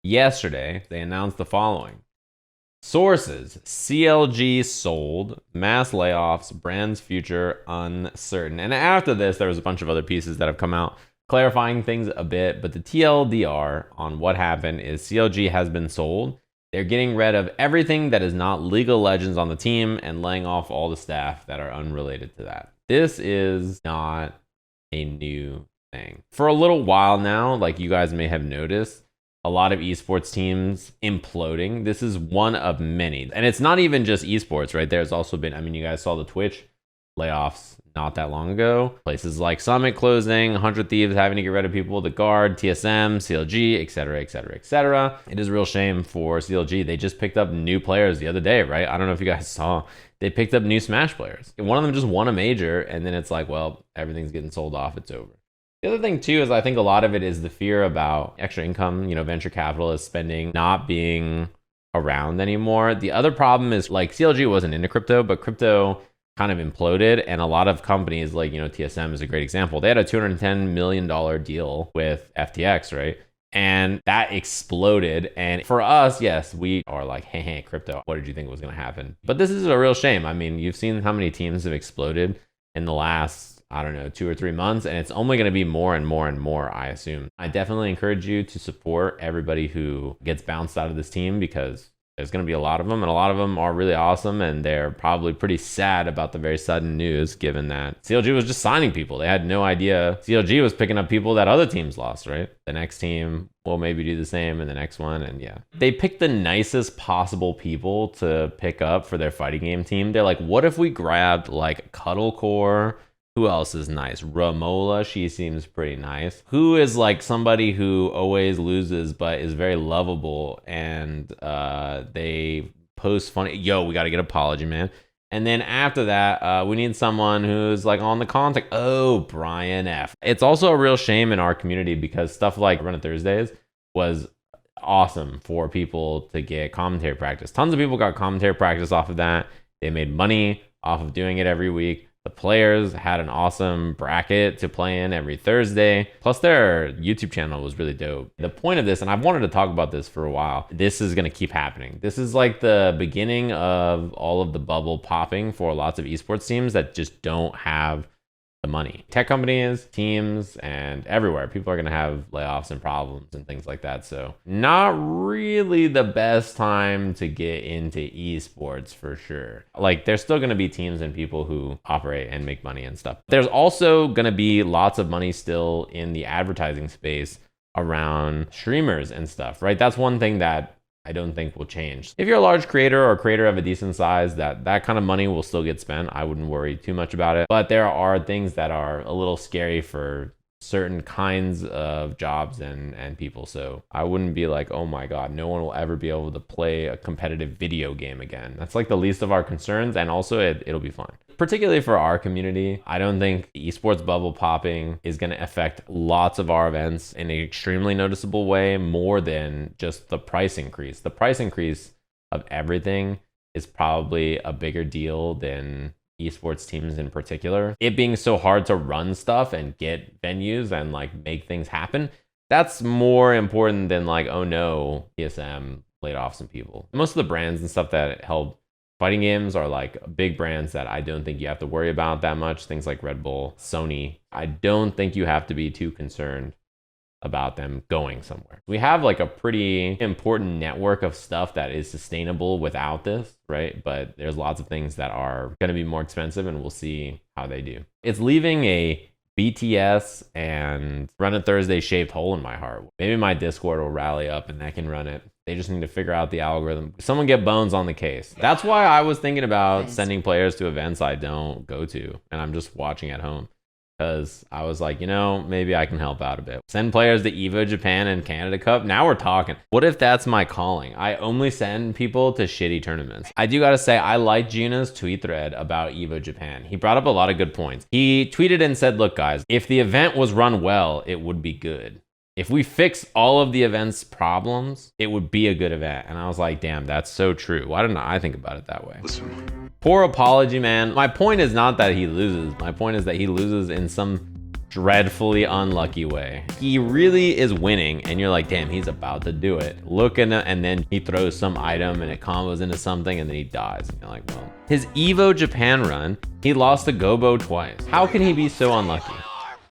yesterday, they announced the following. Sources, CLG sold, mass layoffs, brand's future uncertain. And after this, there was a bunch of other pieces that have come out clarifying things a bit, but the TLDR on what happened is CLG has been sold. They're getting rid of everything that is not League of Legends on the team and laying off all the staff that are unrelated to that. This is not a new thing. For a little while now, like you guys may have noticed, a lot of esports teams imploding. This is one of many. And it's not even just esports, right? There's also been, I mean, you guys saw the Twitch layoffs not that long ago. Places like Summit closing, 100 Thieves having to get rid of people, The Guard, TSM, CLG, etc., etc., etc. It is a real shame for CLG. They just picked up new players the other day, right? I don't know if you guys saw. They picked up new Smash players. One of them just won a major, and then it's like, well, everything's getting sold off. It's over. The other thing too is I think a lot of it is the fear about extra income, venture capitalists spending not being around anymore. The other problem is like CLG wasn't into crypto, but crypto kind of imploded, and a lot of companies like, TSM is a great example. They had a $210 million deal with FTX, right? And that exploded. And for us, yes, we are like, hey, crypto, what did you think was going to happen? But this is a real shame. I mean, you've seen how many teams have exploded in the last, 2 or 3 months, and it's only going to be more and more and more, I assume. I definitely encourage you to support everybody who gets bounced out of this team, because there's going to be a lot of them, and a lot of them are really awesome, and they're probably pretty sad about the very sudden news, given that CLG was just signing people. They had no idea CLG was picking up people that other teams lost, right? The next team will maybe do the same, and the next one, and yeah. They picked the nicest possible people to pick up for their fighting game team. They're like, what if we grabbed like Cuddlecore? Who else is nice? Ramola, she seems pretty nice. Who is like somebody who always loses but is very lovable, and they post funny, we got to get Apology Man. And then after that, we need someone who's like on the contact. Oh, Brian F. It's also a real shame in our community because stuff like Run It Thursdays was awesome for people to get commentary practice. Tons of people got commentary practice off of that. They made money off of doing it every week. The players had an awesome bracket to play in every Thursday. Plus their YouTube channel was really dope. The point of this, and I've wanted to talk about this for a while, this is going to keep happening. This is like the beginning of all of the bubble popping for lots of esports teams that just don't have the money. Tech companies, teams, and everywhere, people are going to have layoffs and problems and things like that. So not really the best time to get into esports for sure. Like there's still going to be teams and people who operate and make money and stuff. There's also going to be lots of money still in the advertising space around streamers and stuff, right? That's one thing that I don't think will change. If you're a large creator or creator of a decent size, that kind of money will still get spent. I wouldn't worry too much about it. But there are things that are a little scary for certain kinds of jobs and people. So I wouldn't be like, oh my God, no one will ever be able to play a competitive video game again. That's like the least of our concerns. And also it'll be fun. Particularly for our community, I don't think the esports bubble popping is going to affect lots of our events in an extremely noticeable way, more than just the price increase. The price increase of everything is probably a bigger deal than esports teams in particular. It being so hard to run stuff and get venues and like make things happen, that's more important than like, oh no, TSM laid off some people. Most of the brands and stuff that held fighting games are like big brands that I don't think you have to worry about that much. Things like Red Bull, Sony. I don't think you have to be too concerned about them going somewhere. We have like a pretty important network of stuff that is sustainable without this, right? But there's lots of things that are going to be more expensive, and we'll see how they do. It's leaving a BTS and Run It Thursday shaped hole in my heart. Maybe my Discord will rally up and I can run it. They just need to figure out the algorithm. Someone get bones on the case. That's why I was thinking about sending players to events I don't go to, and I'm just watching at home. Because I was like, maybe I can help out a bit. Send players to EVO Japan and Canada Cup. Now we're talking. What if that's my calling? I only send people to shitty tournaments. I do gotta say, I liked Juna's tweet thread about EVO Japan. He brought up a lot of good points. He tweeted and said, look guys, if the event was run well, it would be good. If we fix all of the event's problems, it would be a good event. And I was like, damn, that's so true. Why didn't I think about it that way? Listen. Poor Apology Man. My point is not that he loses. My point is that he loses in some dreadfully unlucky way. He really is winning and you're like, damn, he's about to do it. And then he throws some item and it combos into something and then he dies. And you're like, well. His Evo Japan run, he lost to Gobo twice. How can he be so unlucky?